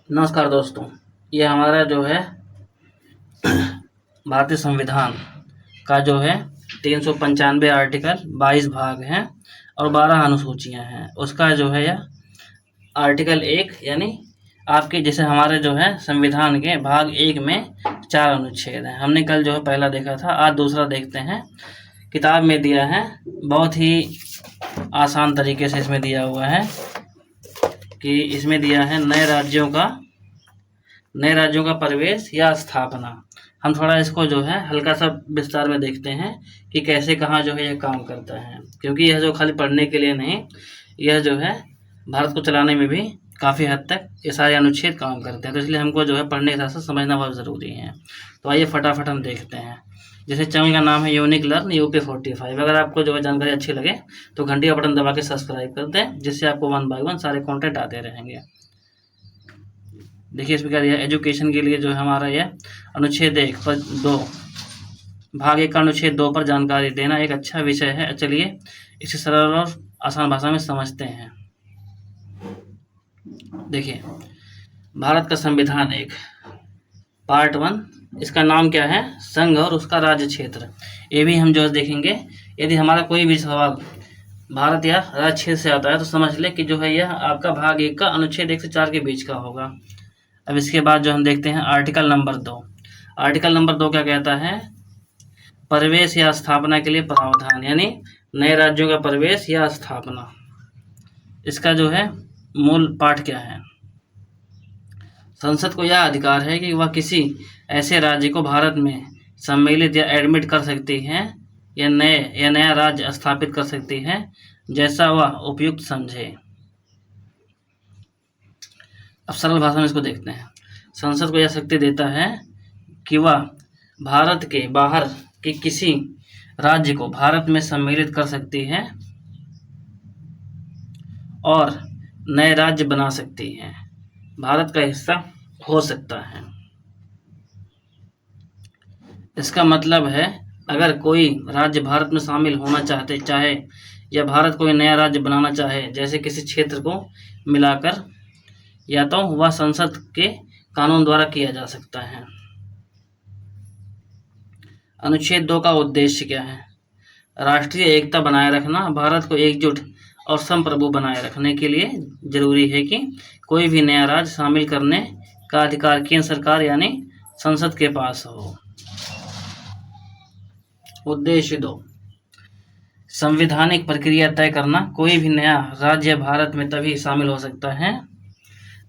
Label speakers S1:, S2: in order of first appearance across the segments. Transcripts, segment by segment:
S1: नमस्कार दोस्तों। ये हमारा जो है भारतीय संविधान का जो है 395 आर्टिकल 22 भाग हैं और 12 अनुसूचियां हैं। उसका जो है यह आर्टिकल 1 यानी आपके जैसे हमारे जो है संविधान के भाग 1 में 4 अनुच्छेद हैं। हमने कल जो है पहला देखा था, आज दूसरा देखते हैं। किताब में दिया है, बहुत ही आसान तरीके से इसमें दिया हुआ है कि इसमें दिया है नए राज्यों का प्रवेश या स्थापना। हम थोड़ा इसको जो है हल्का सा विस्तार में देखते हैं कि कैसे कहाँ जो है यह काम करता है, क्योंकि यह जो खाली पढ़ने के लिए नहीं, यह जो है भारत को चलाने में भी काफ़ी हद तक ये सारे अनुच्छेद काम करते हैं। तो इसलिए हमको जो है पढ़ने के साथ साथ समझना बहुत ज़रूरी है। तो आइए फटाफट हम देखते हैं। जैसे चैनल का नाम है यूनिक लर्न यूपी 45। अगर आपको जो है जानकारी अच्छी लगे तो घंटी का बटन दबा के सब्सक्राइब कर दें, जिससे आपको 1 बाय 1 सारे कंटेंट आते रहेंगे। देखिए इसमें क्या दिया है, एजुकेशन के लिए जो है हमारा यह अनुच्छेद 1 पर 2 भाग 1 का अनुच्छेद 2 पर जानकारी देना एक अच्छा विषय है। चलिए इसे सरल और आसान भाषा में समझते हैं। देखिए भारत का संविधान 1 पार्ट 1, इसका नाम क्या है, संघ और उसका राज्य क्षेत्र। ये भी हम जो है देखेंगे। यदि हमारा कोई भी सवाल भारत या राज्य क्षेत्र से आता है तो समझ ले कि जो है यह आपका भाग 1 का अनुच्छेद 1 से 4 के बीच का होगा। अब इसके बाद जो हम देखते हैं आर्टिकल नंबर 2। आर्टिकल नंबर 2 क्या कहता है, प्रवेश या स्थापना के लिए प्रावधान, यानी नए राज्यों का प्रवेश या स्थापना। इसका जो है मूल पाठ क्या है, संसद को यह अधिकार है कि वह किसी ऐसे राज्य को भारत में सम्मिलित या एडमिट कर सकती है या नया राज्य स्थापित कर सकती है जैसा वह उपयुक्त समझे। अब सरल भाषा में इसको देखते हैं। संसद को यह शक्ति देता है कि वह भारत के बाहर के किसी राज्य को भारत में सम्मिलित कर सकती है और नए राज्य बना सकती है, भारत का हिस्सा हो सकता है। इसका मतलब है अगर कोई राज्य भारत में शामिल होना चाहे या भारत कोई नया राज्य बनाना चाहे, जैसे किसी क्षेत्र को मिलाकर, या तो वह संसद के कानून द्वारा किया जा सकता है। अनुच्छेद 2 का उद्देश्य क्या है, राष्ट्रीय एकता बनाए रखना। भारत को एकजुट और संप्रभु बनाए रखने के लिए जरूरी है कि कोई भी नया राज्य शामिल करने का अधिकार केंद्र सरकार यानी संसद के पास हो। उद्देश्य 2, संवैधानिक प्रक्रिया तय करना। कोई भी नया राज्य भारत में तभी शामिल हो सकता है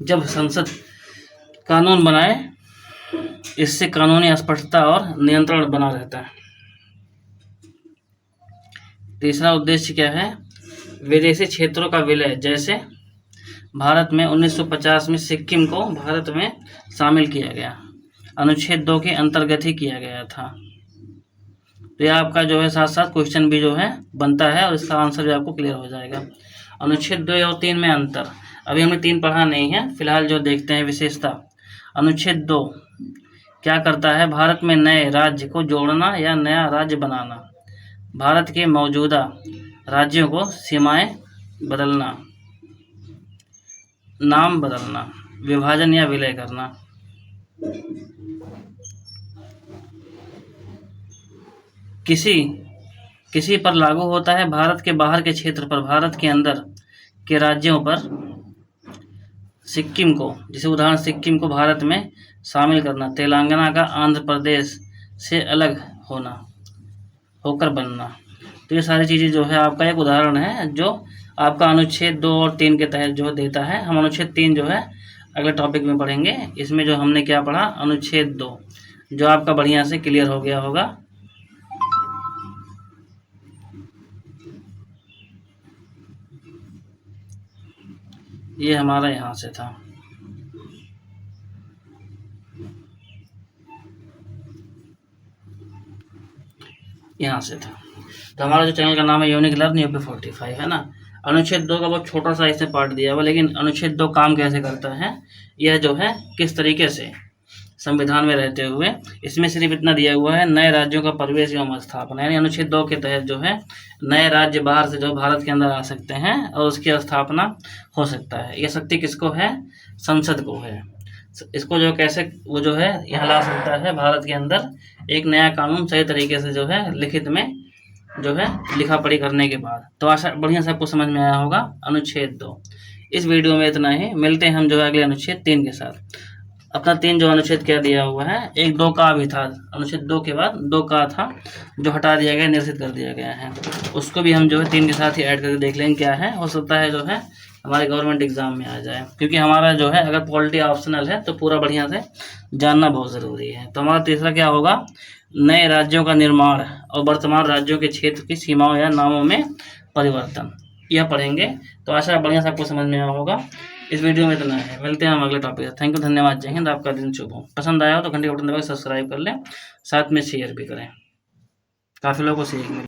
S1: जब संसद कानून बनाए, इससे कानूनी स्पष्टता और नियंत्रण बना रहता है। तीसरा उद्देश्य क्या है, विदेशी क्षेत्रों का विलय। जैसे भारत में 1950 में सिक्किम को भारत में शामिल किया गया, अनुच्छेद 2 के अंतर्गत ही किया गया था। तो यह आपका जो है साथ साथ क्वेश्चन भी जो है बनता है और इसका आंसर भी आपको क्लियर हो जाएगा। अनुच्छेद 2 और 3 में अंतर, अभी हमने 3 पढ़ा नहीं है, फिलहाल जो देखते हैं विशेषता। अनुच्छेद 2 क्या करता है, भारत में नए राज्य को जोड़ना या नया राज्य बनाना, भारत के मौजूदा राज्यों को सीमाएं बदलना, नाम बदलना, विभाजन या विलय करना। किसी पर लागू होता है, भारत के बाहर के क्षेत्र पर। भारत के अंदर के राज्यों पर सिक्किम को, जैसे उदाहरण सिक्किम को भारत में शामिल करना, तेलंगाना का आंध्र प्रदेश से अलग होकर बनना। तो ये सारी चीज़ें जो है आपका एक उदाहरण है जो आपका अनुच्छेद 2 और 3 के तहत जो देता है। हम अनुच्छेद 3 जो है अगले टॉपिक में पढ़ेंगे। इसमें जो हमने क्या पढ़ा, अनुच्छेद 2 जो आपका बढ़िया से क्लियर हो गया होगा। ये हमारा यहाँ से था, यहाँ से था। तो हमारा जो चैनल का नाम है यूनिक लर्न यूपी 45 है ना। अनुच्छेद 2 का बहुत छोटा सा इसमें पार्ट दिया हुआ, लेकिन अनुच्छेद 2 काम कैसे करता है, यह जो है किस तरीके से संविधान में रहते हुए, इसमें सिर्फ इतना दिया हुआ है, नए राज्यों का प्रवेश एवं स्थापना। यानी अनुच्छेद 2 के तहत जो है नए राज्य बाहर से जो भारत के अंदर आ सकते हैं और उसकी स्थापना हो सकता है। यह शक्ति किसको है, संसद को है। इसको जो कैसे वो जो है यहाँ ला सकता है भारत के अंदर एक नया कानून सही तरीके से जो है लिखित में जो है लिखा पढ़ी करने के बाद। तो आशा बढ़िया से आपको समझ में आया होगा अनुच्छेद 2। इस वीडियो में इतना ही, मिलते हैं हम जो है अगले अनुच्छेद 3 के साथ। अपना 3 जो अनुच्छेद क्या दिया हुआ है, एक 2 का भी था, अनुच्छेद 2 के बाद 2 का था जो हटा दिया गया, निरसित कर दिया गया है, उसको भी हम जो है 3 के साथ ही ऐड करके देख लेंगे क्या है। हो सकता है जो है हमारे गवर्नमेंट एग्जाम में आ जाए, क्योंकि हमारा जो है अगर पॉलिटी ऑप्शनल है तो पूरा बढ़िया से जानना बहुत ज़रूरी है। तो हमारा तीसरा क्या होगा, नए राज्यों का निर्माण और वर्तमान राज्यों के क्षेत्र की सीमाओं या नामों में परिवर्तन, यह पढ़ेंगे। तो आशा बढ़िया से आपको समझ में आया होगा। इस वीडियो में इतना है, मिलते हैं हम अगले टॉपिक से। थैंक यू, धन्यवाद, जय हिंद, आपका दिन शुभ हो। पसंद आया हो तो घंटे का बटन दबाकर सब्सक्राइब कर लें, साथ में शेयर भी करें, काफ़ी लोगों को सीख मिले।